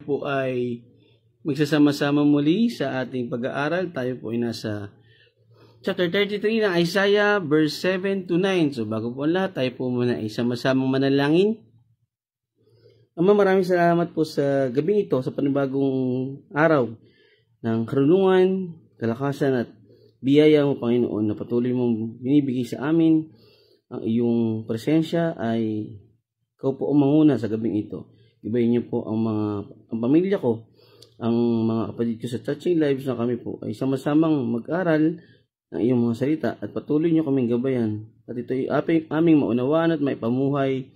po ay magsasama-sama muli sa ating pag-aaral. Tayo po ay nasa chapter 33 ng Isaiah, verse 7 to 9. So bago po ang lahat, tayo po muna ay sama-samang manalangin. Ama, maraming salamat po sa gabing ito, sa panibagong araw ng karunungan, kalakasan at biyaya mo, Panginoon, na patuloy mong binibigay sa amin. Ang iyong presensya ay ikaw po ang manguna sa gabing ito. Ibayin niyo po ang pamilya ko, ang mga kapatid ko sa Touching Lives, na kami po ay sama-samang mag-aral ng iyong mga salita at patuloy niyo kaming gabayan. At ito ay aming maunawaan at maipamuhay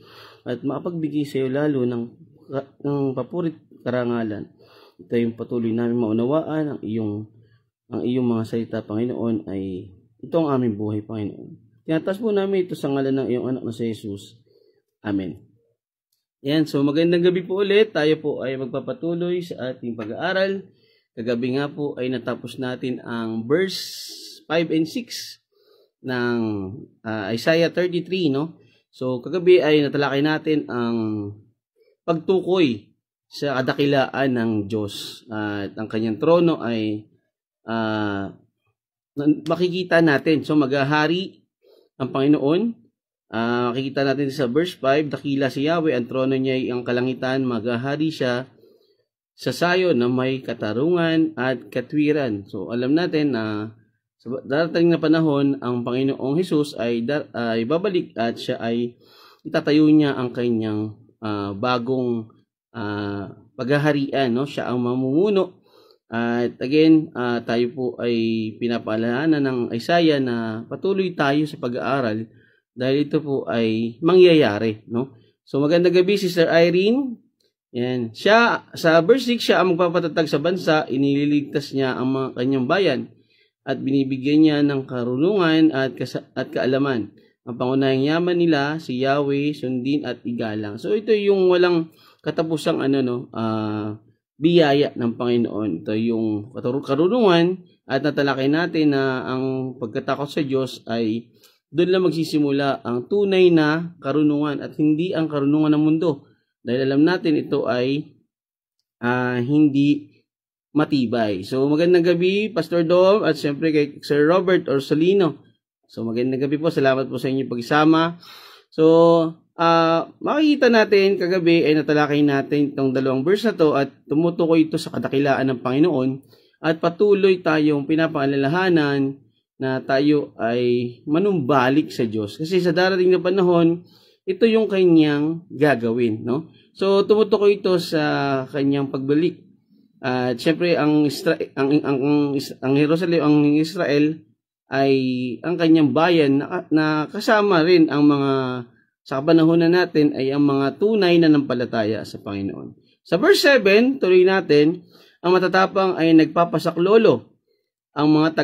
at makapagbigay sa iyo lalo ng papurit karangalan. Ito yung patuloy namin maunawaan ang iyong mga salita, Panginoon, ay ito ang aming buhay, Panginoon. Tinatas po namin ito sa ngalan ng iyong anak na si Jesus. Amen. Yan, so magandang gabi po ulit. Tayo po ay magpapatuloy sa ating pag-aaral. Kagabi nga po ay natapos natin ang verse 5 and 6 ng Isaiah 33, no? So kagabi ay natalakay natin ang pagtukoy sa kadakilaan ng Diyos. At ang kanyang trono ay makikita natin. So maghahari ang Panginoon. Makikita natin sa verse 5, dakila si Yahweh, ang trono niya ay ang kalangitan, maghahari siya sa sayon na may katarungan at katwiran. So alam natin na sa darating na panahon, ang Panginoong Hesus ay babalik at siya ay itatayo niya ang kanyang bagong paghaharian, no? Siya ang mamumuno. At again, tayo po ay pinapaalala ng Isaiah na patuloy tayo sa pag-aaral dahil ito po ay mangyayari, no? So magandang gabi, Sister Irene. Yan. Siya, sa verse 6, siya ang magpapatatag sa bansa, inililigtas niya ang mga kanyang bayan at binibigyan niya ng karunungan at kaalaman. Ang pangunahing yaman nila, si Yahweh, sundin at igalang. So ito yung walang katapusang biyaya ng Panginoon. Ito yung karunungan at natalakay natin na ang pagkatakot sa Diyos ay doon lang magsisimula ang tunay na karunungan at hindi ang karunungan ng mundo. Dahil alam natin ito ay hindi matibay. So magandang gabi, Pastor Dom, at siyempre kay Sir Robert Orsolino. So magandang gabi po. Salamat po sa inyong pagsama. So makikita natin kagabi ay natalakay natin itong dalawang verse na to at tumutukoy ito sa kadakilaan ng Panginoon at patuloy tayong pinapaalalahanan na tayo ay manumbalik sa Diyos. Kasi sa darating na panahon, ito yung kanyang gagawin, no? So tumutukoy ito sa kanyang pagbalik. At syempre ang Jerusalem, ang Israel ay ang kanyang bayan na kasama rin ang mga sa kapanahunan natin ay ang mga tunay na nampalataya sa Panginoon. Sa verse 7, tuloy natin, ang matatapang ay nagpapasaklolo. Ang mga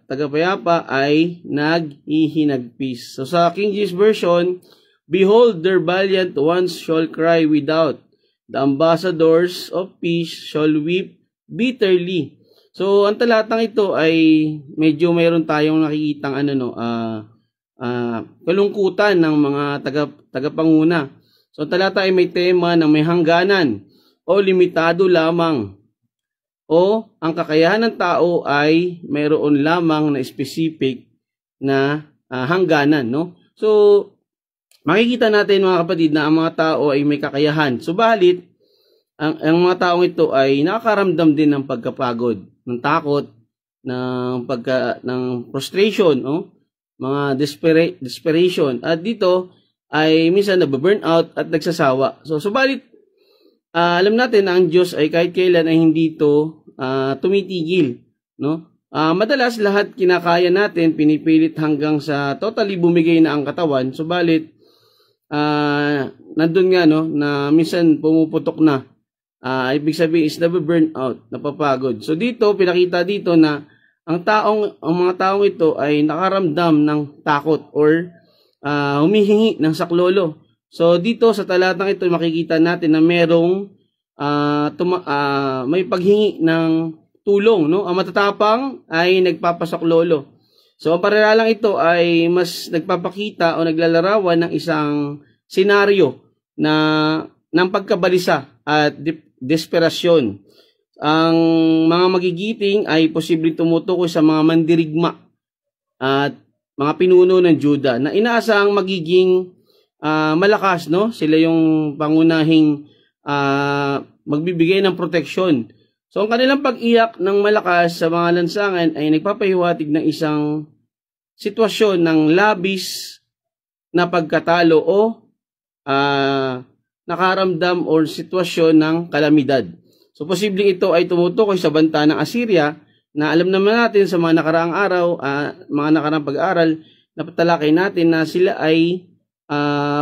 tagapayapa ay naghihinagpis. So sa King James Version, behold, their valiant ones shall cry without. The ambassadors of peace shall weep bitterly. So ang talatang ito ay medyo mayroon tayong nakikitang kalungkutan ng mga tagapanguna. So talata ay may tema ng may hangganan o limitado lamang o ang kakayahan ng tao ay mayroon lamang na specific na hangganan, no? So makikita natin, mga kapatid, na ang mga tao ay may kakayahan. Subalit ang mga taong ito ay nakakaramdam din ng pagkapagod, ng takot, ng frustration, no? Mga desperation. At dito ay minsan nababurn out at nagsasawa. So subalit alam natin na ang Diyos ay kahit kailan ay hindi ito tumitigil, no? Madalas lahat kinakaya natin, pinipilit hanggang sa totally bumigay na ang katawan. Subalit nandun nga, no, na minsan pumuputok na. Ibig sabihin is nababurn out, napapagod. So dito pinakita dito na ang mga taong ito ay nakaramdam ng takot or humihingi ng saklolo. So dito sa talatang ito makikita natin na merong may paghingi ng tulong, no? Ang matatapang ay nagpapasaklolo. So ang paralalang ito ay mas nagpapakita o naglalarawan ng isang senaryo ng pagkabalisa at desperasyon. Ang mga magigiting ay posibleng tumutukoy sa mga mandirigma at mga pinuno ng Juda na inaasahang magiging malakas, no? Sila yung pangunahing magbibigay ng proteksyon. So ang kanilang pag-iyak ng malakas sa mga lansangan ay nagpapahiwatig ng isang sitwasyon ng labis na pagkatalo o nakaramdam o sitwasyon ng kalamidad. So posibleng ito ay tumutukoy sa banta ng Assyria na alam naman natin sa mga nakaraang araw, mga nakaraang pag-aaral, napatalakay natin na sila ay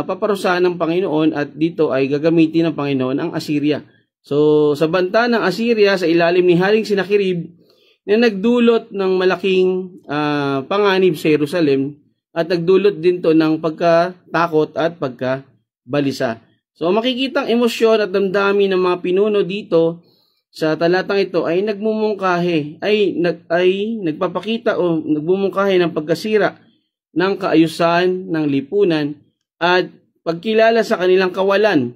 paparusahan ng Panginoon at dito ay gagamitin ng Panginoon ang Assyria. So sa banta ng Assyria sa ilalim ni Haring Senakherib na nagdulot ng malaking panganib sa Jerusalem at nagdulot din to ng pagkatakot at pagkabalisa. So makikitang emosyon at damdamin ng mga pinuno dito sa talatang ito ay nagmumungkahi, ay nagpapakita o nagmumungkahi ng pagkasira ng kaayusan ng lipunan at pagkilala sa kanilang kawalan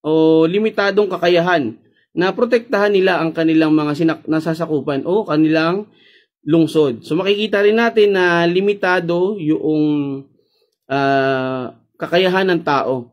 o limitadong kakayahan na protektahan nila ang kanilang mga nasasakupan o kanilang lungsod. So makikita rin natin na limitado yung kakayahan ng tao.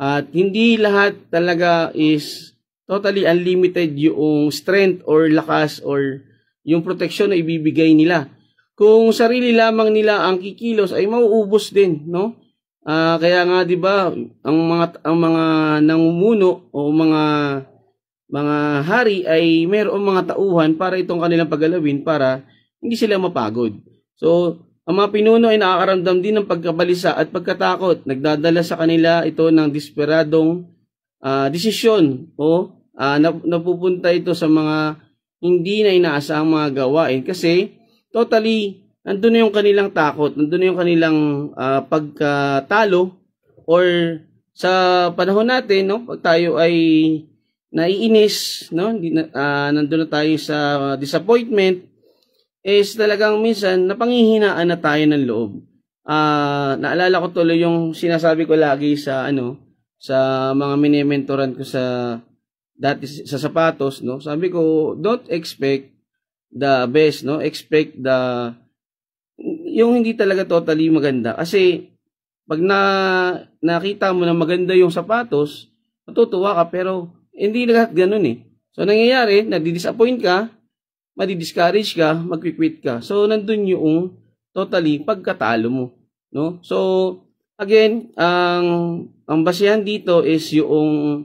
At hindi lahat talaga is totally unlimited yung strength or lakas or yung proteksyon na ibibigay nila. Kung sarili lamang nila ang kikilos ay mauubos din, no? Kaya nga 'di ba, ang mga namumuno o mga hari ay mayroong mga tauhan para itong kanilang paggalawin para hindi sila mapagod. So ang mga pinuno ay nakakaramdam din ng pagkabalisa at pagkatakot. Nagdadala sa kanila ito ng desperadong desisyon o napupunta ito sa mga hindi na inaasahang mga gawain kasi totally nandun na yung kanilang takot, nandun na yung kanilang pagkatalo or sa panahon natin, no, pag tayo ay naiinis, no, nandun na tayo sa disappointment, is talagang minsan napanghihinaan na tayo ng loob. Naalala ko tuloy yung sinasabi ko lagi sa sa mga mini-mentoran ko sa dati sa sapatos, no. Sabi ko, don't expect the best, no. Expect yung hindi talaga totally maganda kasi pag nakita mo na maganda yung sapatos, matutuwa ka pero hindi lahat ganoon eh. So nangyayari, nadi-disappoint ka, madi-discourage ka, magki-quit ka. So nandun yung totally pagkatalo mo, no? So again, ang basehan dito is yung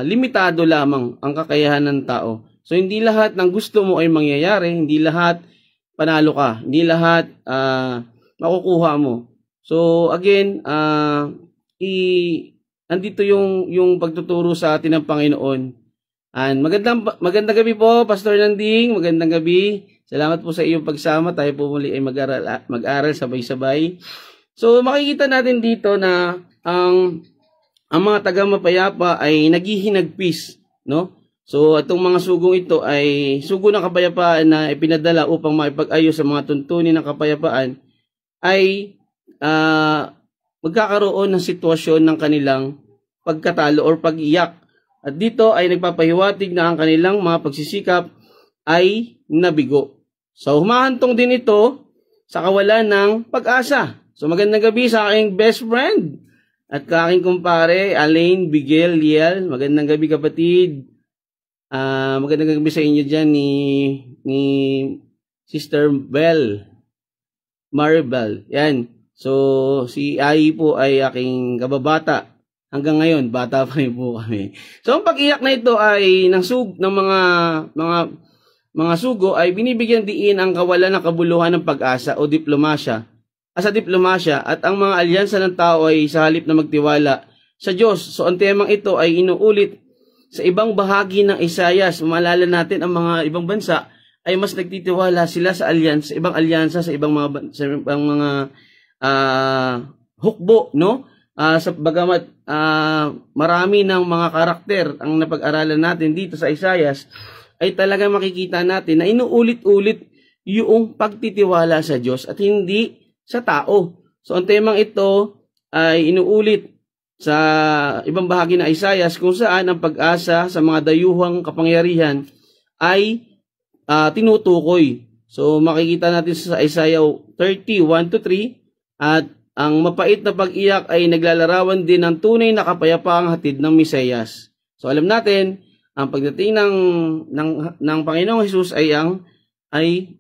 limitado lamang ang kakayahan ng tao. So hindi lahat ng gusto mo ay mangyayari, hindi lahat panalo ka, hindi lahat makukuha mo. So again, andito yung pagtuturo sa atin ng Panginoon. And magandang gabi po, Pastor Nanding. Magandang gabi. Salamat po sa iyong pagsama. Tayo po muli ay mag-aral sabay-sabay. So makikita natin dito na ang mga taga-mapayapa ay naghihinagpis, no? So itong mga sugong ito ay sugo ng kapayapaan na ipinadala upang maipag-ayos sa mga tuntunin ng kapayapaan ay magkakaroon ng sitwasyon ng kanilang pagkatalo or pag-iyak. At dito ay nagpapahiwatig na ang kanilang mga pagsisikap ay nabigo. So humahantong din ito sa kawalan ng pag-asa. So magandang gabi sa aking best friend at aking kumpare Alain Bigel Liel. Magandang gabi kapatid. Magandang gabi sa inyo dyan ni Sister Bell Maribel. Yan. So si Ai po ay aking kababata. Hanggang ngayon, bata pa rin po kami. So, ang pag-iyak na ito ay ng mga sugo ay binibigyan diin ang kawalan ng kabuluhan ng pag-asa o diplomasya. Sa diplomasya at ang mga alyansa ng tao ay sa halip na magtiwala sa Diyos. So, ang temang ito ay inuulit sa ibang bahagi ng Isaias. Maalala natin ang mga ibang bansa ay mas nagtitiwala sila sa alyansa, ibang alyansa sa ibang mga hukbo, no? Sa bagamat marami ng mga karakter ang napag-aralan natin dito sa Isaias, ay talaga makikita natin na inuulit-ulit yung pagtitiwala sa Diyos at hindi sa tao. So ang temang ito ay inuulit sa ibang bahagi ng Isaiah kung saan ang pag-asa sa mga dayuhang kapangyarihan ay tinutukoy. So makikita natin sa Isaiah 30:1-3 at ang mapait na pag-iyak ay naglalarawan din ng tunay na kapayapaang hatid ng Mesiyas. So alam natin, ang pagdating ng Panginoong Hesus ay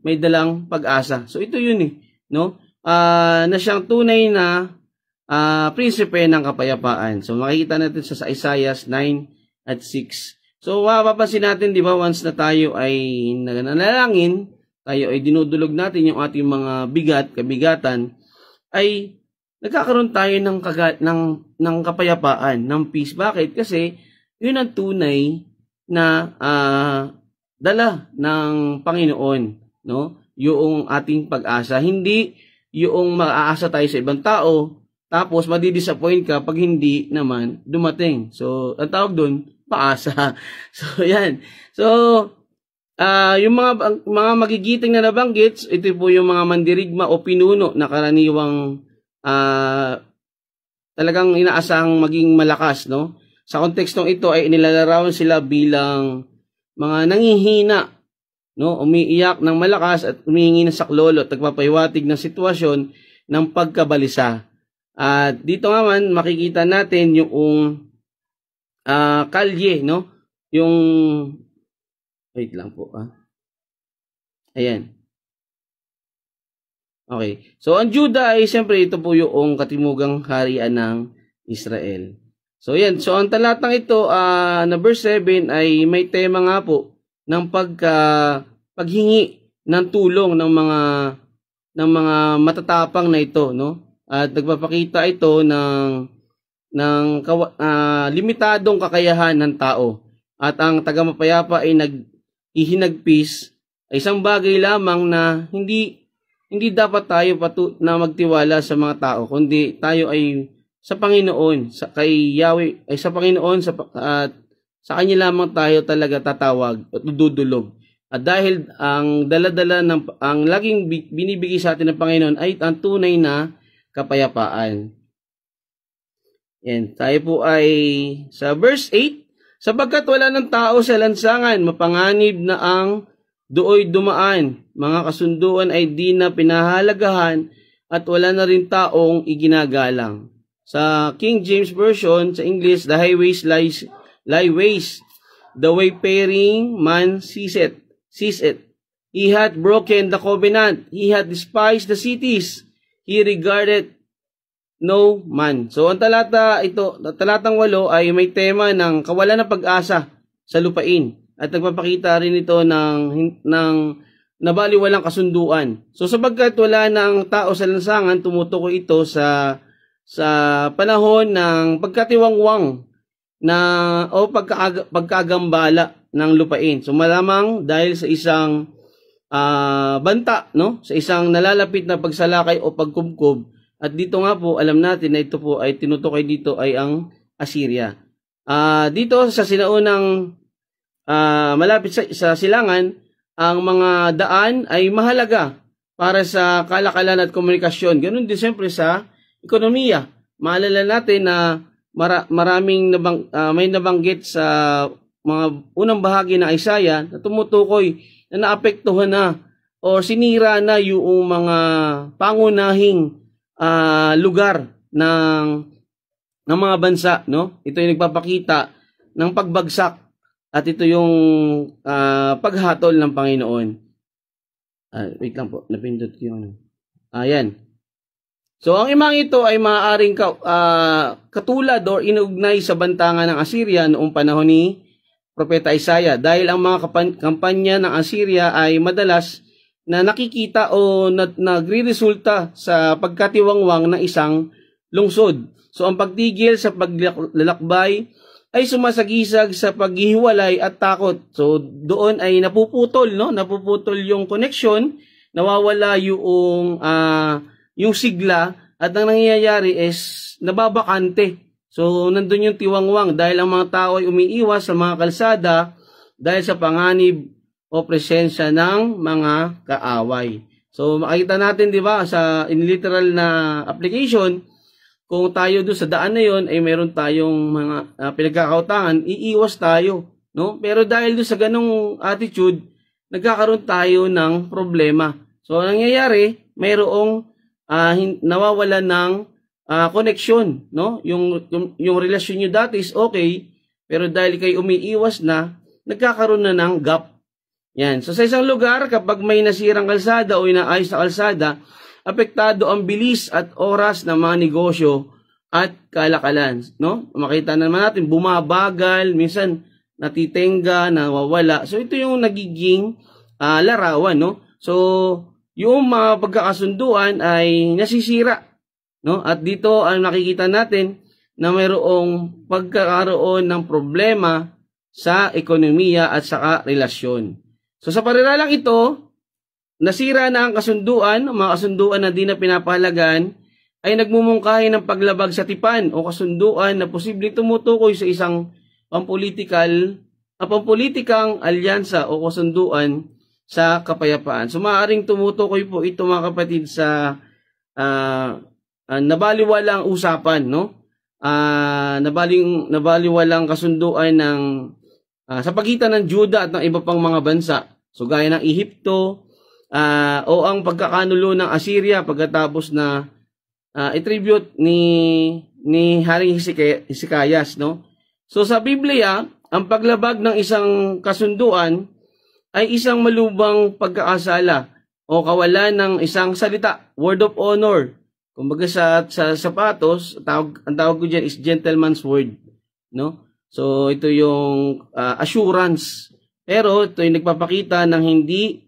may dalang pag-asa. So ito yun no? Na siyang tunay na prinsipe ng kapayapaan. So makikita natin sa Isaiah 9:6. So mapapansin natin, di ba, once na tayo ay nanalangin, tayo ay dinudulog natin yung ating mga kabigatan, ay nagkakaroon tayo ng kapayapaan, ng peace. Bakit? Kasi yun ang tunay na dala ng Panginoon, no? Yung ating pag-asa. Hindi yung maaasa tayo sa ibang tao, tapos madidisappoint ka pag hindi naman dumating. So, ang tawag doon, paasa. So, yan. So, yung mga magigiting na nabanggit, ito po yung mga mandirigma o pinuno na karaniwang talagang inaasang maging malakas, no? Sa kontekstong ito ay inilalarawan sila bilang mga nanghihina, no? Umiiyak ng malakas at humihingi ng saklolo at nagpapahiwatig ng sitwasyon ng pagkabalisa. At dito naman makikita natin yung kalye, no? Yung wait lang po, Ayan. Okay. So, ang Judah ay siyempre ito po yung katimugang harian ng Israel. So, yan. So, ang talatang ito na verse 7 ay may tema nga po ng paghingi ng tulong ng mga matatapang na ito, no? At nagpapakita ito ng limitadong kakayahan ng tao. At ang tagamapayapa ay ihinagpis ay isang bagay lamang na hindi dapat tayo na magtiwala sa mga tao, kundi tayo ay sa Panginoon, kay Yahweh, ay sa Panginoon, at sa Kanya lamang tayo talaga tatawag at dudulog. At dahil ang daladala ang laging binibigay sa atin ng Panginoon ay ang tunay na kapayapaan. Yan, tayo po ay sa verse 8, sapagkat wala ng tao sa lansangan, mapanganib na ang dooy dumaan, mga kasunduan ay di na pinahalagahan at wala na rin taong iginagalang. Sa King James Version, sa English, the highways lie waste, the wayfaring man sees it. He hath broken the covenant, he hath despised the cities, he regarded no man. So ang talatang 8 ay may tema ng kawalan ng pag-asa sa lupain. At nagpapakita rin ito ng nabaliwalang kasunduan. So sapagkat wala ng tao sa lansangan, tumutukoy ito sa panahon ng pagkatiwangwang o pagkagambala ng lupain. So malamang dahil sa isang banta, no? Sa isang nalalapit na pagsalakay o pagkumkob. At dito nga po, alam natin na ito po ay tinutukoy dito ay ang Assyria. Dito sa sinaunang malapit sa silangan, ang mga daan ay mahalaga para sa kalakalan at komunikasyon. Ganun din siyempre sa ekonomiya. Maalala natin na may nabanggit sa mga unang bahagi ng Isaiah na tumutukoy na naapektuhan na o sinira na yung mga pangunahing lugar ng mga bansa, no? Ito ay nagpapakita ng pagbagsak. At ito yung paghatol ng Panginoon. Wait lang po, napindot ko yung ayan. So, ang imang ito ay maaaring katulad o inugnay sa bantangan ng Assyria noong panahon ni Propeta Isaiah. Dahil ang mga kampanya ng Assyria ay madalas na nakikita o nagre-resulta sa pagkatiwangwang ng isang lungsod. So, ang pagtigil sa paglalakbay ay sumasagisag sa paghihiwalay at takot. So, doon ay napuputol, no? Napuputol yung connection, nawawala yung sigla, at ang nangyayari is nababakante. So, nandun yung tiwangwang dahil ang mga tao ay umiiwas sa mga kalsada dahil sa panganib o presensya ng mga kaaway. So, makikita natin, di ba, in literal na application, kung tayo doon sa daan na yon ay meron tayong mga pinagkakautangan, iiwas tayo, no? Pero dahil doon sa ganong attitude, nagkakaroon tayo ng problema. So, nangyayari, mayroong nawawala ng connection, no? Yung relasyon nyo dati is okay, pero dahil kayo umiiwas na, nagkakaroon na ng gap. Yan. So, sa isang lugar, kapag may nasirang kalsada o inaayos na kalsada, apektado ang bilis at oras ng mga negosyo at kalakalan, no? Makita naman natin, bumabagal, minsan natitenga, nawawala. So, ito yung nagiging larawan, no? So, yung mga pagkakasunduan ay nasisira, no? At dito ang nakikita natin na mayroong pagkakaroon ng problema sa ekonomiya at saka relasyon. So, sa pariralang ito, nasira na ang kasunduan, mga kasunduan na di na pinapahalagan, ay nagmumungkahi ng paglabag sa tipan o kasunduan na posibleng tumutukoy sa isang pampulitikang alyansa o kasunduan sa kapayapaan. So, maaaring tumutukoy po ito, mga kapatid, sa nabaliwalang usapan, no? Nabaliwalang kasunduan ng sa pagitan ng Juda at ng iba pang mga bansa. So, gaya ng Ehipto, o ang pagkakanulo ng Assyria pagkatapos na i-tribute ni Haring Hezekias, no? So, sa Biblia, ang paglabag ng isang kasunduan ay isang malubang pagkakasala o kawalan ng isang salita, word of honor. Kumbaga sa sapatos, ang tawag ko dyan is gentleman's word, no? So, ito yung assurance. Pero ito yung nagpapakita ng hindi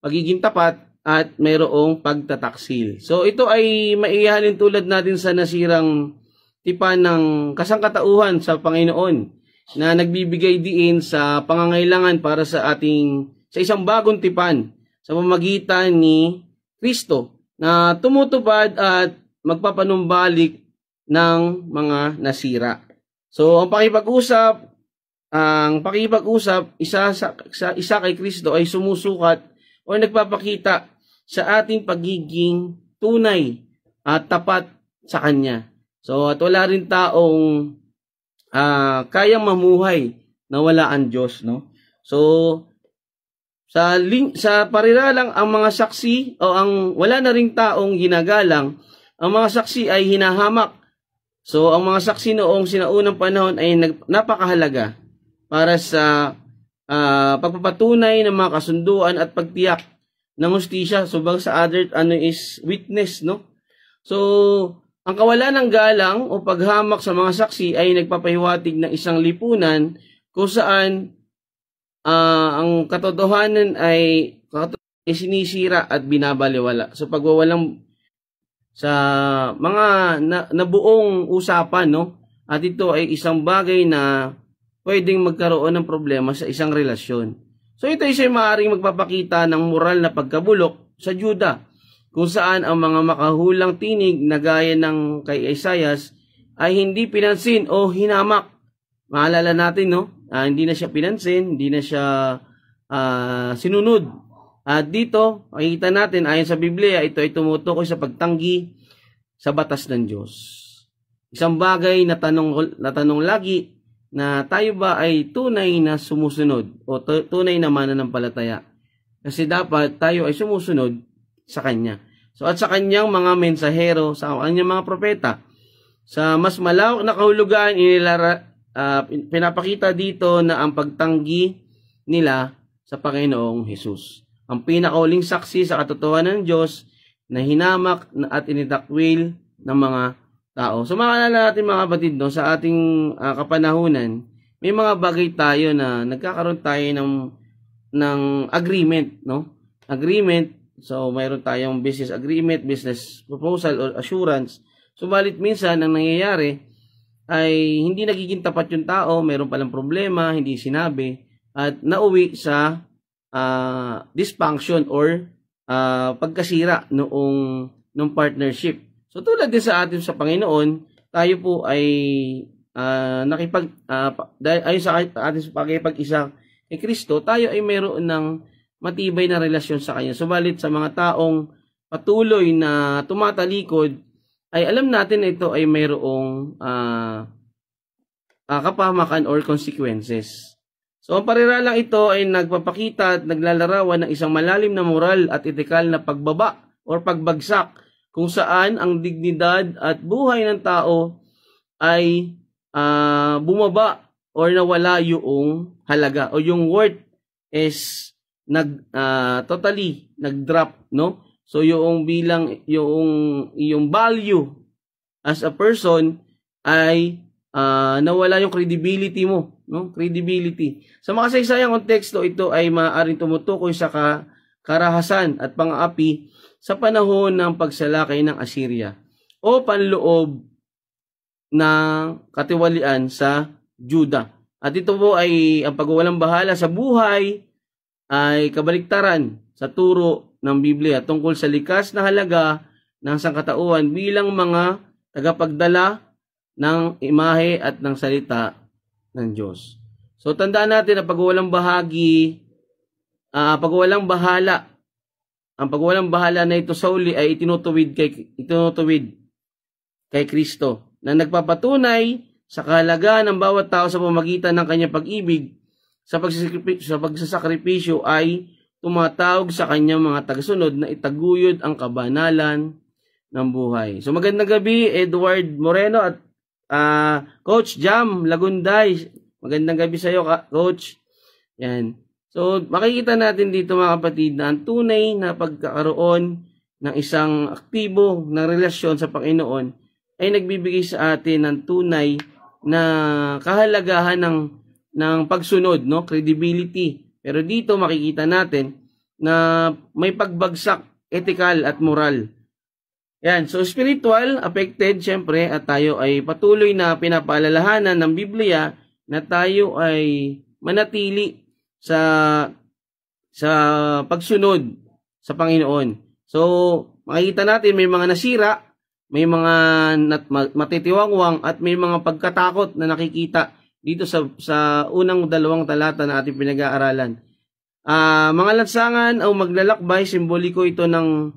pagiging tapat at mayroong pagtataksil. So, ito ay maihalin tulad natin sa nasirang tipan ng kasangkatauhan sa Panginoon na nagbibigay diin sa pangangailangan para sa isang bagong tipan sa pamamagitan ni Kristo na tumutupad at magpapanumbalik ng mga nasira. So, ang pakipag-usap isa kay Kristo ay sumusukat o nagpapakita sa ating pagiging tunay at tapat sa Kanya. So, at wala rin taong kayang mamuhay na wala ang Diyos, no? So, sa pariralang ang mga saksi o wala na ring taong ginagalang, ang mga saksi ay hinahamak. So, ang mga saksi noong sinaunang panahon ay napakahalaga para sa pagpapatunay ng mga kasunduan at pagtiyak ng hustisya. So, sa other is witness, no? So, ang kawalan ng galang o paghamak sa mga saksi ay nagpapahiwatig ng isang lipunan kung saan ang katotohanan ay sinisira at binabaliwala. So, pagwawalang sa mga nabuong usapan, no? At ito ay isang bagay na pwedeng magkaroon ng problema sa isang relasyon. So, ito ay maaaring magpapakita ng moral na pagkabulok sa Juda, kung saan ang mga makahulang tinig na gaya ng kay Isaias ay hindi pinansin o hinamak. Maalala natin, no? Hindi na siya pinansin, hindi na siya sinunod. At dito, makikita natin, ayon sa Biblia, ito ay tumutukoy sa pagtanggi sa batas ng Diyos. Isang bagay na tanong lagi, na tayo ba ay tunay na sumusunod o tunay na mananampalataya? Kasi dapat tayo ay sumusunod sa Kanya. So, at sa Kanyang mga mensahero, sa Kanyang mga propeta, sa mas malawak na kahulugan, pinapakita dito na ang pagtanggi nila sa Panginoong Hesus. Ang pinakauling saksi sa katotohanan ng Diyos na hinamak at initakwil ng mga tao. So, maalala natin mga kapatid, no, sa ating kapanahunan, may mga bagay tayo na nagkakaroon tayo ng agreement, no? Agreement. So, mayroon tayong business agreement, business proposal or assurance. Subalit minsan ang nangyayari ay hindi nagiging tapat yung tao, mayroon palang problema, hindi sinabi, at nauwi sa dysfunction or pagkasira noong partnership. So, tulad din sa atin sa Panginoon, tayo po ay ayon sa ating pakikipag-isa kay Kristo, tayo ay mayroon ng matibay na relasyon sa Kanya. Subalit sa mga taong patuloy na tumatalikod, ay alam natin na ito ay mayroong kapahamakan or consequences. So, ang pariralang ito ay nagpapakita at naglalarawan ng isang malalim na moral at etikal na pagbaba or pagbagsak kung saan ang dignidad at buhay ng tao ay bumaba or nawala yung halaga o yung worth is totally nag-drop, no? So, yung bilang, yung value as a person ay nawala yung credibility mo, no? Credibility. Sa makasaysayang konteksto, ito ay maaaring tumutukoy sa karahasan at pang-aapi sa panahon ng pagsalakay ng Assyria o panloob ng katiwalian sa Juda. At ito po ay ang pagwawalang bahala sa buhay ay kabaliktaran sa turo ng Biblia tungkol sa likas na halaga ng sangkatauhan bilang mga tagapagdala ng imahe at ng salita ng Diyos. So tandaan natin na pagwawalang bahala na ito sa uli ay itinutuwid kay Kristo na nagpapatunay sa kahalagaan ng bawat tao sa pamamagitan ng kanyang pag-ibig sa pagsasakripisyo ay tumatawag sa kanyang mga tagasunod na itaguyod ang kabanalan ng buhay. So magandang gabi, Edward Moreno at Coach Jam Lagunday. Magandang gabi sa iyo, Coach. Yan. So makikita natin dito mga kapatid na ang tunay na pagkakaroon ng isang aktibo na relasyon sa Panginoon ay nagbibigay sa atin ng tunay na kahalagahan ng pagsunod, no? Credibility. Pero dito makikita natin na may pagbagsak, ethical at moral. Yan. So spiritual, affected syempre at tayo ay patuloy na pinapaalalahanan ng Biblia na tayo ay manatili sa pagsunod sa Panginoon. So makikita natin may mga nasira, may mga matitiwangwang at may mga pagkatakot na nakikita dito sa unang dalawang talata na ating pinag-aaralan. Mga lansangan o maglalakbay, simboliko ito ng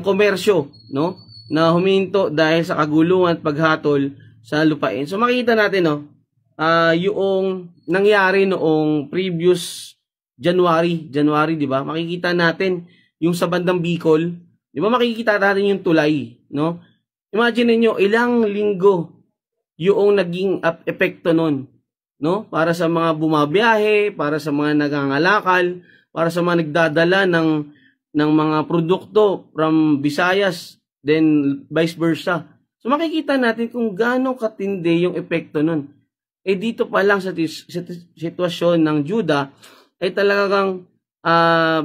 komersyo, no? Na huminto dahil sa kaguluhan at paghatol sa lupain. So makikita natin, no? Yung nangyari noong previous January, di ba? Makikita natin yung sa bandang Bicol, di ba? Makikita natin yung tulay, no? Imagine niyo ilang linggo yung naging epekto nun, no? Para sa mga bumabiyahe, para sa mga nagangalakal, para sa mga nagdadala ng mga produkto from Visayas, then vice versa. So makikita natin kung gaano katindi yung epekto nun. Eh dito pa lang sa sitwasyon ng Juda ay talagang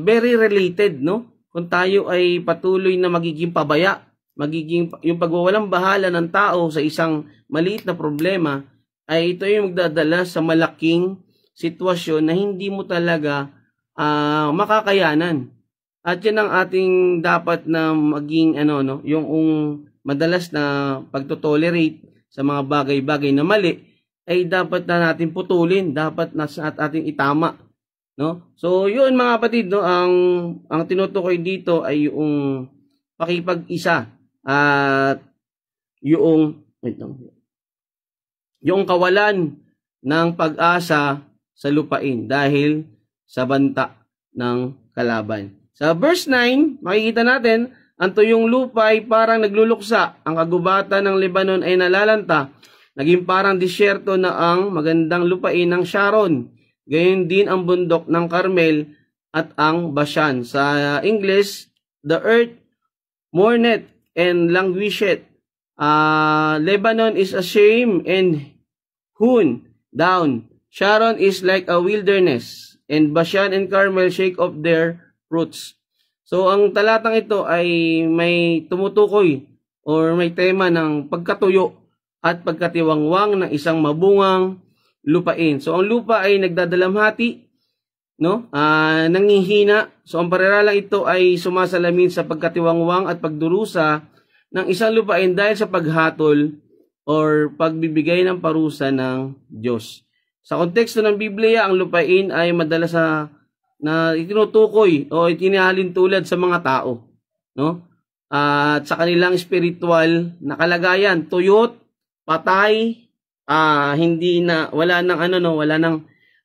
very related, no? Kung tayo ay patuloy na magiging pabaya, yung pagwawalang bahala ng tao sa isang maliit na problema, ay ito yung magdadala sa malaking sitwasyon na hindi mo talaga makakayanan. At yan ang ating dapat na maging yung madalas na pagtotolerate sa mga bagay-bagay na mali ay dapat na natin putulin, dapat na sa ating itama, no? So yun mga kapatid, no, ang tinutukoy dito ay yung pakipag-isa at yung kawalan ng pag-asa sa lupain dahil sa banta ng kalaban. Sa verse 9, makikita natin, ang tuyong lupa ay parang nagluluksa, ang kagubatan ng Lebanon ay nalalanta, naging parang disyerto na ang magandang lupain ng Sharon, gayon din ang bundok ng Carmel at ang Bashan. Sa English, the earth mourneth and languisheth. Lebanon is ashamed and hewn down. Sharon is like a wilderness, and Bashan and Carmel shake off their roots. So, ang talatang ito ay may tumutukoy or may tema ng pagkatuyo at pagkatiwangwang ng isang mabungang lupain. So, ang lupa ay nagdadalamhati, no? Nangihina. So, ang pariralang ito ay sumasalamin sa pagkatiwangwang at pagdurusa ng isang lupain dahil sa paghatol or pagbibigay ng parusa ng Diyos. Sa konteksto ng Biblia, ang lupain ay madalas na itinutukoy o itinahalin tulad sa mga tao, no? at sa kanilang spiritual na kalagayan, tuyot, patay, hindi na wala nang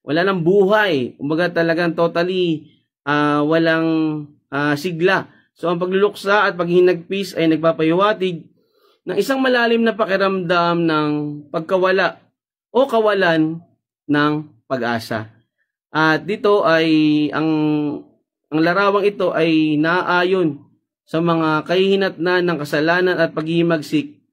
wala nang buhay. Kumbaga talagang totally walang sigla. So ang pagluluksa at paghinagpis ay nagpapahiwatig ng isang malalim na pakiramdam ng pagkawala o kawalan ng pag-asa. At dito ay ang larawang ito ay naaayon sa mga kahihinatnan ng kasalanan at paghihimagsik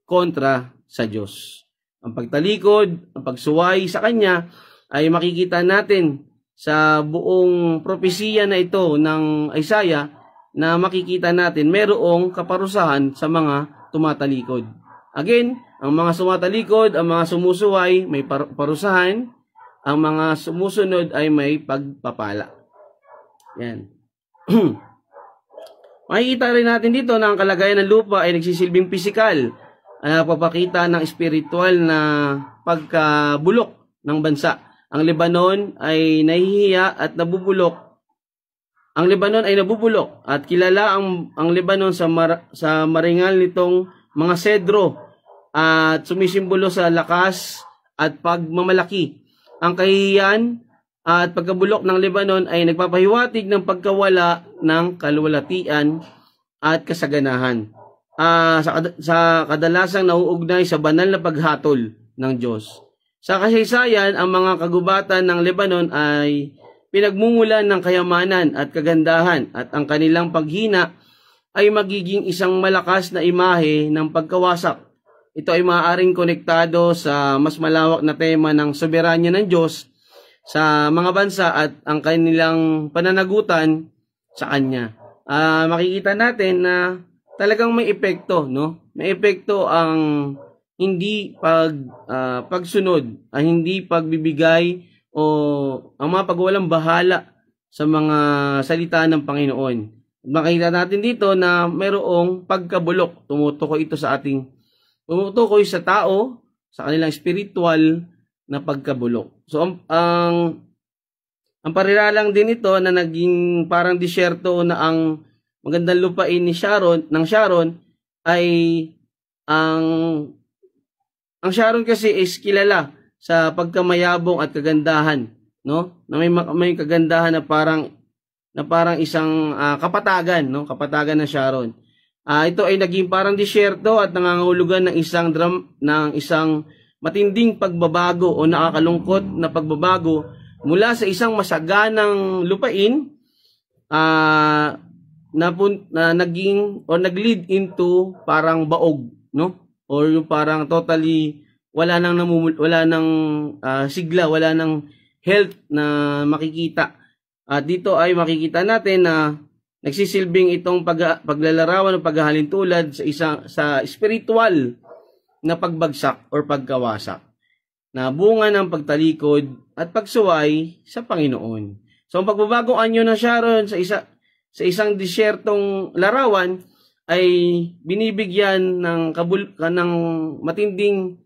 kontra sa Diyos. Ang pagtalikod, ang pagsuway sa Kanya ay makikita natin sa buong propesiya na ito ng Isaiah na makikita natin merong kaparusahan sa mga tumatalikod. Again, ang mga sumatalikod, ang mga sumusuway, may parusahan. Ang mga sumusunod ay may pagpapala. Yan. Makikita rin natin dito na ang kalagayan ng lupa ay nagsisilbing pisikal. Papakita ng espiritual na pagkabulok ng bansa. Ang Lebanon ay nahihiya at nabubulok. Ang Lebanon ay nabubulok at kilala ang Lebanon sa maringal nitong mga sedro at sumisimbolo sa lakas at pagmamalaki. Ang kahihiyan at pagkabulok ng Lebanon ay nagpapahiwatig ng pagkawala ng kaluwalhatian at kasaganahan. Sa kadalasang nauugnay sa banal na paghatol ng Diyos. Sa kasaysayan, ang mga kagubatan ng Lebanon ay pinagmumulan ng kayamanan at kagandahan at ang kanilang paghina ay magiging isang malakas na imahe ng pagkawasak. Ito ay maaaring konektado sa mas malawak na tema ng soberanya ng Diyos sa mga bansa at ang kanilang pananagutan sa Kanya. Makikita natin na talagang may epekto, no? May epekto ang hindi pagsunod, ang hindi pagbibigay o ang mga pagwalang bahala sa mga salita ng Panginoon. Makikita natin dito na mayroong pagkabulok. Tumutukoy sa tao, sa kanilang spiritual na pagkabulok. So ang pariralang din ito na naging parang disyerto na ang magandang lupain ng Sharon ay ang Sharon kasi is kilala sa pagkamayabong at kagandahan, no? Na may kagandahan na parang isang kapatagan, no? Kapatagan ng Sharon. Ito ay naging parang disyerto at nangangahulugan ng isang matinding pagbabago o nakakalungkot na pagbabago mula sa isang masaganang lupain na naging o nag-lead into parang baog, no? Or yung parang totally wala nang sigla, wala nang health na makikita. At dito ay makikita natin na nagsisilbing itong paglalarawan ng paghahalintulad sa spiritual na pagbagsak or pagkawasak na bunga ng pagtalikod at pagsuway sa Panginoon. So ang pagbabagong anyo ng Sharon sa isang disyertong larawan ay binibigyan ng matinding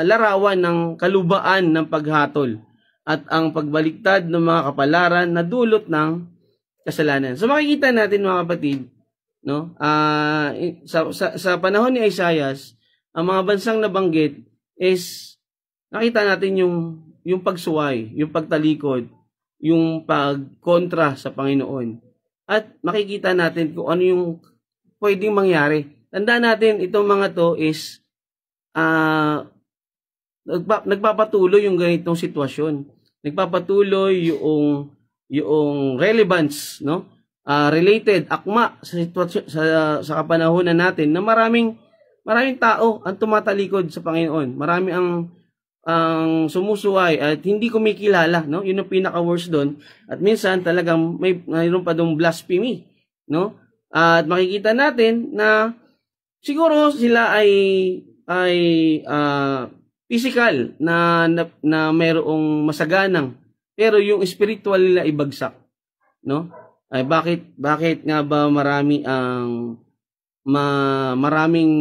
larawan ng kalubaan ng paghatol at ang pagbaliktad ng mga kapalaran na dulot ng kasalanan. So makikita natin mga kapatid, no? Sa panahon ni Isaiah, ang mga bansang nabanggit is nakita natin yung pagsuway, yung pagtalikod, yung pagkontra sa Panginoon. At makikita natin kung ano yung pwedeng mangyari. Tandaan natin itong mga to is nagpapatuloy yung ganitong sitwasyon. Nagpapatuloy yung relevance, no? Related, akma sa sitwasyon sa kapanahonan natin na maraming tao ang tumatalikod sa Panginoon. Marami ang sumusuway at hindi kumikilala, no? Yun ang pinaka-worst doon. At minsan talagang mayroon pa dong blasphemy, no? At makikita natin na siguro sila ay physical na mayroong masaganang pero yung spiritual nila ibagsak, no? Ay bakit nga ba maraming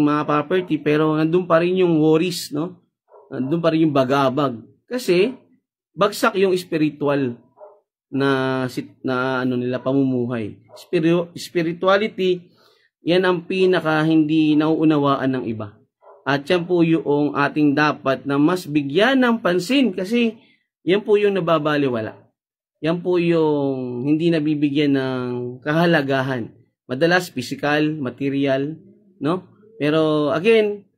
mga property pero nandun pa rin yung worries, no? Nandun pa rin yung bagabag kasi bagsak yung spiritual na nila pamumuhay. Spirituality yan ang pinaka hindi nauunawaan ng iba. At yan po yung ating dapat na mas bigyan ng pansin kasi yan po yung nababaliwala. Yan po yung hindi nabibigyan ng kahalagahan. Madalas physical, material, no? Pero again,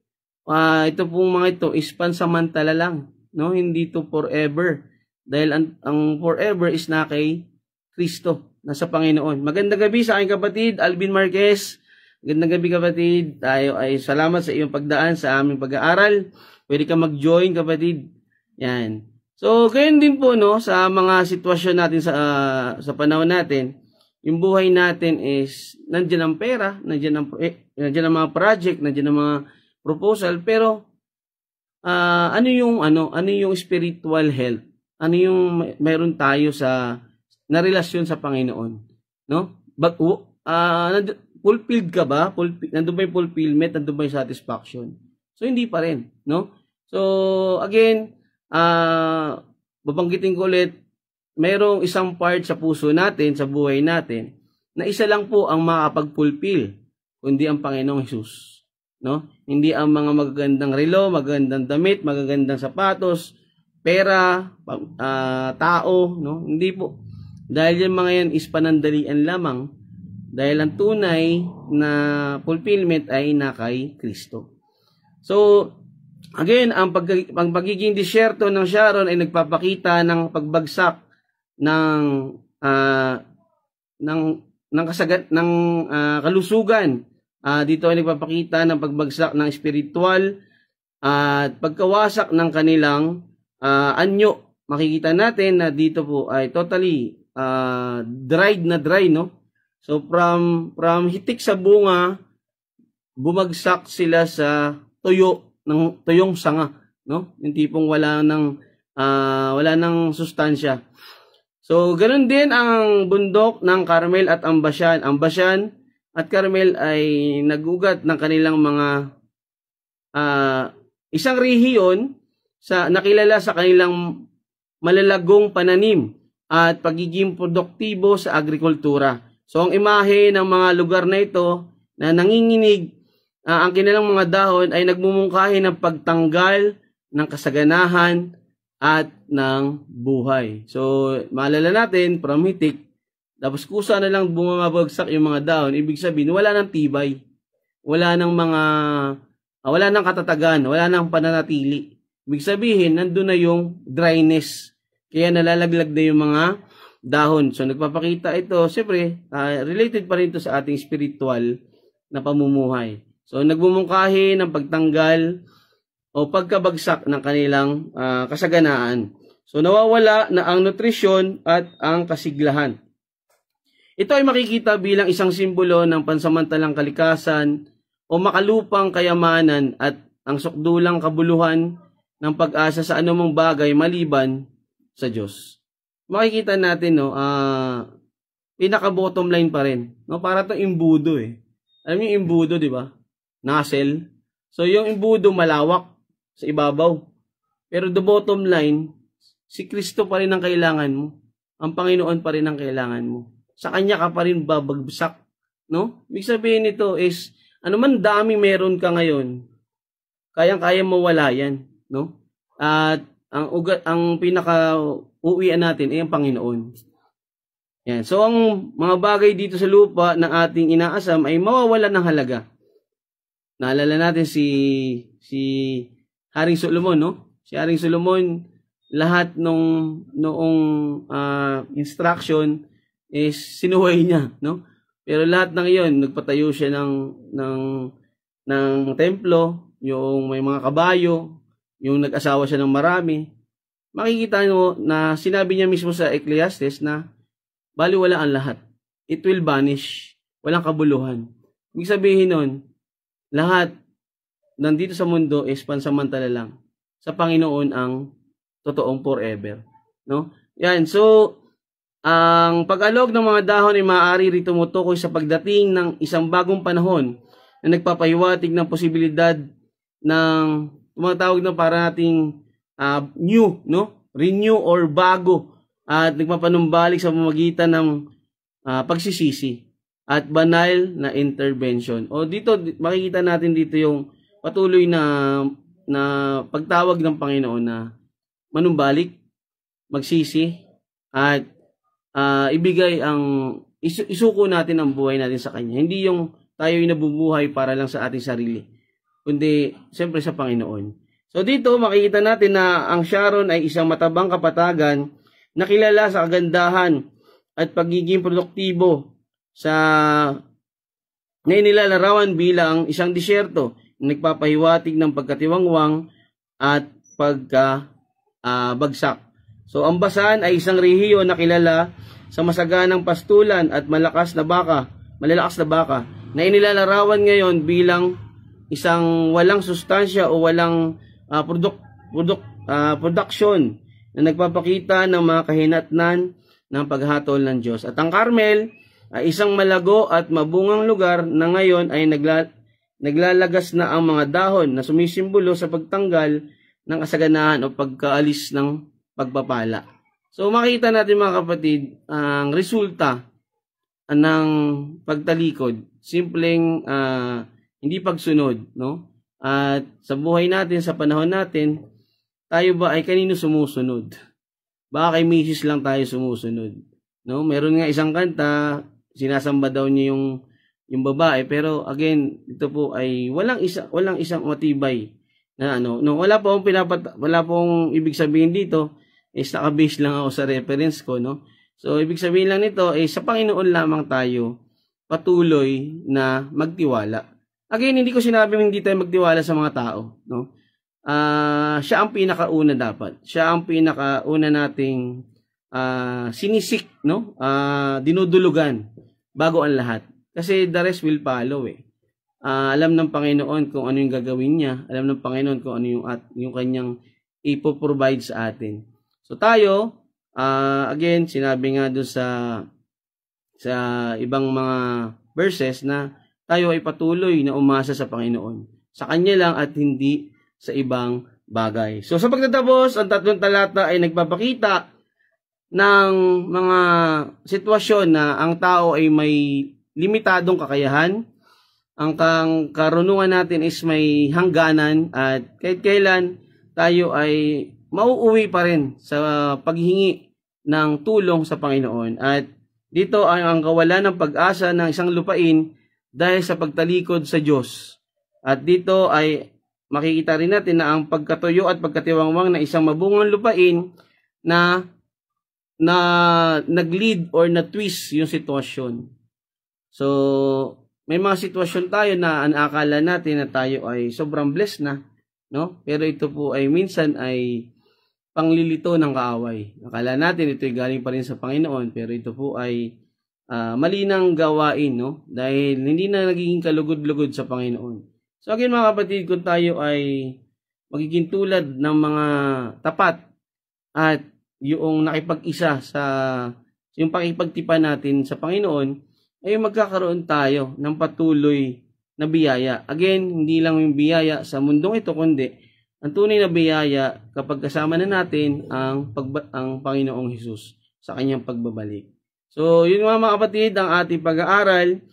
ito pong mga ito is pansamantala lang, no? Hindi to forever. Dahil ang forever is na kay Kristo, nasa Panginoon. Magandang gabi sa aking kapatid, Alvin Marquez. Magandang gabi kapatid. Tayo ay salamat sa iyong pagdaan sa aming pag-aaral. Pwede ka mag-join kapatid. Yan. So, gayon din po no sa mga sitwasyon natin sa panahon natin. Yung buhay natin is nandiyan ang pera, nandiyan ang mga project, nandiyan ang mga proposal, pero ano yung spiritual health? Ano yung meron tayo na relasyon sa Panginoon, no? Fulfilled ka ba? Nandun ba yung fulfillment? Nandun ba yung satisfaction? So, hindi pa rin, no? So, again, babanggitin ko ulit, mayroong isang part sa puso natin, sa buhay natin, na isa lang po ang makapag-fulfill, kundi ang Panginoong Hesus, no? Hindi ang mga magagandang relo, magagandang damit, magagandang sapatos, pera, tao, no? Hindi po. Dahil yung mga yan is panandalian lamang, dahil ang tunay na fulfillment ay na kay Kristo. So, again, ang pagiging disyerto ng Sharon ay nagpapakita ng pagbagsak ng kalusugan. Dito ay nagpapakita ng pagbagsak ng spiritual at pagkawasak ng kanilang anyo. Makikita natin na dito po ay totally dried na dry, no? So from hitik sa bunga, bumagsak sila sa tuyong sanga, no? Yung tipong wala nang sustansya. So ganoon din ang bundok ng Carmel at ang Bashan. Ang Bashan at Carmel ay nagugat ng kanilang mga isang rehiyon nakilala sa kanilang malalagong pananim at pagiging produktibo sa agrikultura. So ang imahe ng mga lugar na ito na nanginginig ang kanilang mga dahon ay nagmumungkahi ng pagtanggal ng kasaganahan at ng buhay. So maalala natin from hitik, tapos kusa na lang bumabagsak yung mga dahon, ibig sabihin wala nang tibay, wala nang katatagan, wala nang pananatili. Ibig sabihin nandun na yung dryness, kaya nalalaglag na yung mga dahon. So nagpapakita ito, siyempre, related pa rin ito sa ating spiritual na pamumuhay. So nagbumungkahi ng pagtanggal o pagkabagsak ng kanilang kasaganaan. So nawawala na ang nutrisyon at ang kasiglahan. Ito ay makikita bilang isang simbolo ng pansamantalang kalikasan o makalupang kayamanan at ang sukdulang kabuluhan ng pag-asa sa anumang bagay maliban sa Diyos. Makikita natin, no, pinaka-bottom line pa rin. No? Para itong imbudo eh. Alam niyo yung imbudo, di ba? Nozzle. So yung imbudo malawak sa ibabaw. Pero the bottom line, si Kristo pa rin ang kailangan mo. Ang Panginoon pa rin ang kailangan mo. Sa Kanya ka pa rin babagsak. No? Ibig sabihin nito is, anuman dami meron ka ngayon, kayang-kaya mawala yan. No? At ang pinaka-uwian natin ay ang Panginoon. Yan. So, ang mga bagay dito sa lupa na ating inaasam ay mawawala ng halaga. Naalala natin si Haring Solomon, no? Si Haring Solomon, lahat noong instruction is sinuway niya, no? Pero lahat ng iyon, nagpatayo siya ng templo, yung may mga kabayo, yung nag-asawa siya ng marami. Makikita nyo na sinabi niya mismo sa Ecclesiastes na baliwala ang lahat. It will vanish. Walang kabuluhan. Ibig sabihin nun, lahat nandito sa mundo is pansamantala lang. Sa Panginoon ang totoong forever. No? Yan. So, ang pag-alog ng mga dahon ay maaari rito tumutukoy sa pagdating ng isang bagong panahon na nagpapahiwatig ng posibilidad ng tumatawag na para nating new, no? Renew or bago at nagpapanumbalik sa pamamagitan ng pagsisisi. at banal na intervention. O dito, makikita natin dito yung patuloy na pagtawag ng Panginoon na manumbalik, magsisi, at ibigay isuko natin ang buhay natin sa Kanya. Hindi yung tayo'y nabubuhay para lang sa ating sarili, kundi siyempre sa Panginoon. So dito makikita natin na ang Sharon ay isang matabang kapatagan na kilala sa kagandahan at pagiging produktibo na inilalarawan bilang isang disyerto na nagpapahiwatig ng pagkatiwangwang at pagkabagsak. So ang Basan ay isang rehiyon na kilala sa masaganang pastulan at malalakas na baka na inilalarawan ngayon bilang isang walang sustansya o walang production na nagpapakita ng mga kahinatnan ng paghatol ng Diyos. At ang Carmel ay isang malago at mabungang lugar na ngayon ay naglalagas na ang mga dahon na sumisimbolo sa pagtanggal ng kasaganahan o pagkaalis ng pagpapala. So makita natin mga kapatid ang resulta ng pagtalikod, simpleng hindi pagsunod, no? At sa buhay natin, sa panahon natin, tayo ba ay kanino sumusunod? Baka kay Mrs. lang tayo sumusunod, no? Meron nga isang kanta, sinasamba daw niya yung babae, pero again, ito po ay walang isang matibay na no, wala pong ibig sabihin dito, is naka-base lang ako sa reference ko, no? So ibig sabihin lang nito ay sa Panginoon lamang tayo patuloy na magtiwala. Again, hindi ko sinabing hindi tayo magtiwala sa mga tao, no? Siya ang pinakauna dapat. Siya ang pinakauna nating sinisik, no? Dinudulugan bago ang lahat. Kasi the rest will follow eh. Alam ng Panginoon kung ano yung gagawin niya. Alam ng Panginoon kung ano yung kanyang ipoprovide sa atin. So tayo, again, sinabi nga doon sa ibang mga verses na tayo ay patuloy na umasa sa Panginoon. Sa Kanya lang at hindi sa ibang bagay. So sa pagtatapos, ang 3 talata ay nagpapakita ng mga sitwasyon na ang tao ay may limitadong kakayahan. Ang karunungan natin is may hangganan at kahit kailan tayo ay mauuwi pa rin sa paghingi ng tulong sa Panginoon. At dito ang kawalan ng pag-asa ng isang lupain dahil sa pagtalikod sa Diyos. At dito ay makikita rin natin na ang pagkatuyo at pagkatiwangwang na isang mabungang lupain na nag-lead or na-twist yung sitwasyon. So, may mga sitwasyon tayo na akala natin na tayo ay sobrang blessed na, no? Pero ito po ay minsan ay panglilito ng kaaway. Akala natin ito ay galing pa rin sa Panginoon, pero ito po ay malinang gawain, no? Dahil hindi na nagiging kalugod-lugod sa Panginoon. So again mga kapatid, kung tayo ay magiging tulad ng mga tapat at yung nakipag-isa yung pakipagtipan natin sa Panginoon, ay magkakaroon tayo ng patuloy na biyaya. Again, hindi lang yung biyaya sa mundong ito, kundi ang tunay na biyaya kapag kasama na natin ang Panginoong Hesus sa kanyang pagbabalik. So, yun mga kapatid, ang ating pag-aaral,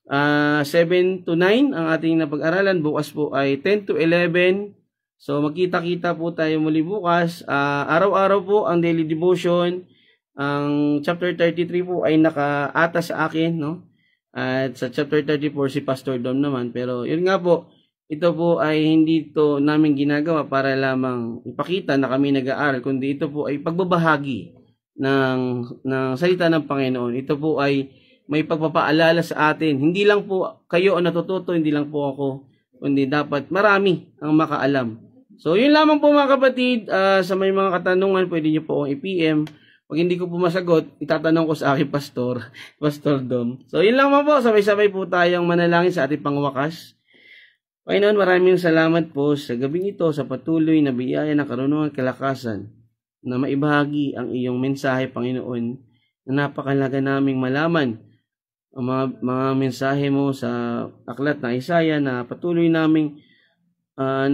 7 to 9, ang ating napag-aralan. Bukas po ay 10 to 11. So, magkita-kita po tayo muli bukas. Araw-araw po ang daily devotion. Ang chapter 33 po ay nakaata sa akin, no? At sa chapter 34 si Pastor Dom naman. Pero yun nga po, ito po ay hindi to namin ginagawa para lamang ipakita na kami nag-aaral, kundi ito po ay pagbabahagi ng salita ng Panginoon. Ito po ay may pagpapaalala sa atin. Hindi lang po kayo ang natututo, hindi lang po ako, kundi dapat marami ang makaalam. So, yun lamang po mga kapatid. Sa may mga katanungan, pwede nyo po akong i-PM. Pag hindi ko po masagot, itatanong ko sa aking Pastor Dom. So, yun lamang po. Sabay-sabay po tayong manalangin sa ating pangwakas. Panginoon, maraming salamat po sa gabing ito sa patuloy na biyaya ng karunungan at kalakasan na maibahagi ang iyong mensahe, Panginoon, na napakalaga naming malaman ang mga mensahe mo sa aklat ng Isaiah na patuloy naming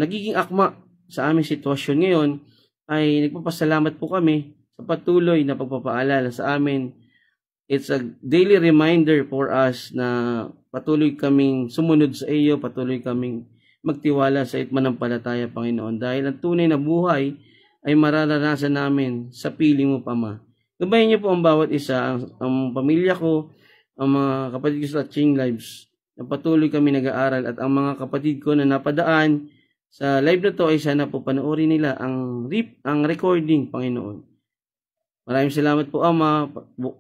nagiging akma sa aming sitwasyon ngayon. Ay nagpapasalamat po kami sa patuloy na pagpapaalala sa amin it's a daily reminder for us na patuloy kaming sumunod sa iyo, patuloy kaming magtiwala sa manampalataya, Panginoon. Dahil ang tunay na buhay ay mararanasan namin sa piling mo, Ama. Gabayan niyo po ang bawat isa, ang pamilya ko, ang mga kapatid ko sa Ching Lives, na patuloy kami nag-aaral, at ang mga kapatid ko na napadaan sa live na to ay sana po panoorin nila ang recording, Panginoon. Maraming salamat po, Ama.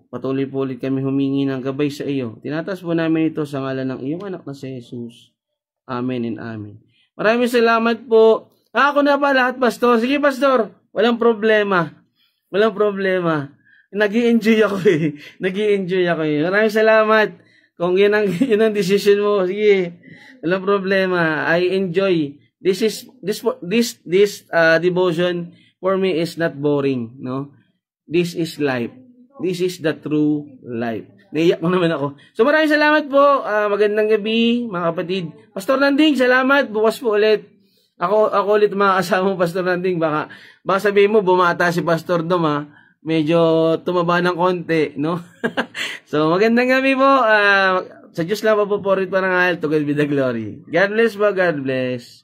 Patuloy po ulit kami humingi ng gabay sa iyo. Tinataas po namin ito sa ngalan ng iyong anak na si Jesus. Amen and amen. Maraming salamat po. Ako na pa lahat, Pastor. Sige, Pastor. Walang problema. Walang problema. Nag-i-enjoy ako eh. Nag-i-enjoy ako eh. Maraming salamat. Kung yun ang decision mo, sige. Walang problema. I enjoy. This devotion for me is not boring, no? This is life. This is the true life. Naiyak mo naman ako. So maraming salamat po. Magandang gabi, mga kapatid. Pastor Nanding, salamat. Bukas po ulit. Ako ulit mga kasama mo, Pastor Nanding. Baka sabihin mo, bumata si Pastor Dom, ha? Medyo tumaba ng konti, no? So magandang gabi po. Sa Diyos lang po po rin parang to God be the glory. God bless po. God bless.